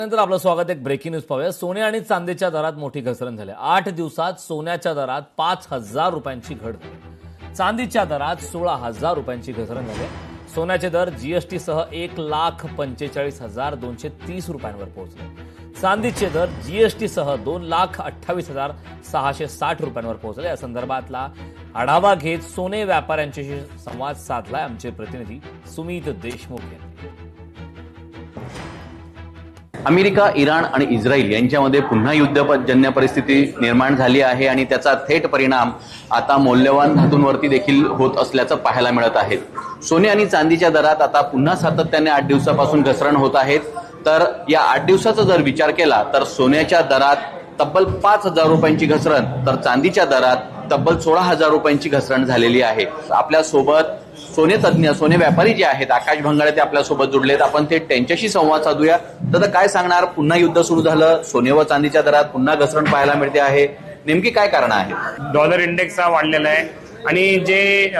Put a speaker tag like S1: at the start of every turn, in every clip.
S1: नंतर आपलं स्वागत. एक ब्रेकिंग न्यूज पाहूया. सोने आणि चांदीच्या दरात मोठी घसरण झाली. 8 दिवसात सोन्याच्या दरात 5,000 रुपयांची घट झाली. चांदीच्या दरात 16,000 रुपयांची घसरण झाली. सोन्याचे दर जीएसटी सह 1,45,230 रुपयांवर पोहोचले. चांदीचे दर जीएसटी सह 2,28,660 रुपयांवर पोहोचले. या संदर्भातला आढावा घेत सोने व्यापाऱ्यांच्याशी संवाद साधलाय आमचे प्रतिनिधी सुमित देशमुख यांनी.
S2: अमेरिका, इराण आणि इस्रायल यांच्यामध्ये पुन्हा युद्धजन्य परिस्थिती निर्माण झाली आहे आणि त्याचा थेट परिणाम आता मौल्यवान धातूंवरती देखील होत असल्याचं पाहायला मिळत आहे. सोने आणि चांदीच्या दरात आता पुन्हा सातत्याने 8 दिवसापासून घसरण होत आहेत. तर या 8 दिवसाचा जर विचार केला तर सोन्याच्या दरात तब्बल 5,000 रुपयांची घसरण, तर चांदीच्या दरात तब्बल 16,000 रुपयांची घसरण झालेली आहे. आपल्या सोबत सोने तज्ञ, सोने व्यापारी जे आहेत, आकाश भंगाळे ते आपल्या सोबत जुडलेत. आपण ते त्यांच्याशी संवाद साधूया. तर काय सांगणार, पुन्हा युद्ध सुरू झालं, सोने व चांदीच्या दरात पुन्हा घसरण पाहायला मिळते आहे, नेमकी काय कारण आहे?
S3: डॉलर इंडेक्स हा वाढलेला आहे आणि जे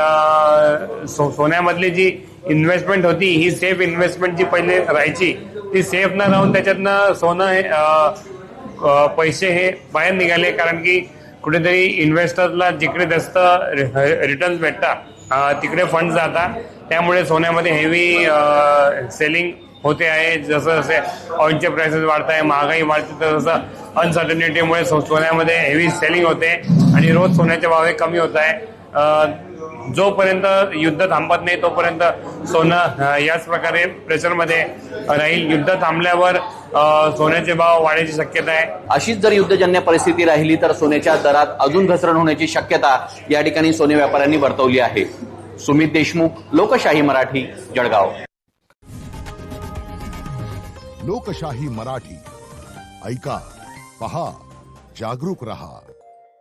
S3: सोन्यामधली जी इन्व्हेस्टमेंट होती, ही सेफ इन्व्हेस्टमेंट जी पहिले राहायची, ती सेफ न राहून त्याच्यातनं सोनं हे पैसे हे बाहेर निघाले. कारण की कुठेतरी इन्व्हेस्टरला जिकडे जास्त रिटर्न्स भेटतात तिकडे फंड जातात. त्यामुळे सोन्यामध्ये हेवी सेलिंग होते आहे. जसं जसे ऑइलचे प्राइसेस वाढत आहे, महागाई वाढते, तर तसं अनसर्टनिटीमुळे सोन्यामध्ये हेवी सेलिंग होते आणि रोज सोन्याचे भाव हे कमी होत आहे. जोपर्यंत युद्ध थांबत नाही तोपर्यंत सोनं याच प्रकारे प्रेशरमध्ये राहील. युद्ध थांबल्यावर सोन्याचे भाव वाढण्याची शक्यता आहे.
S2: अशीच जर युद्धजन्य परिस्थिती राहिली तर सोन्याच्या दरात अजून घसरण होण्याची शक्यता या ठिकाणी सोने व्यापाऱ्यांनी वर्तवली आहे. सुमित देशमुख, लोकशाही मराठी, जळगाव.
S4: लोकशाही मराठी, ऐका, पहा, जागरूक रहा.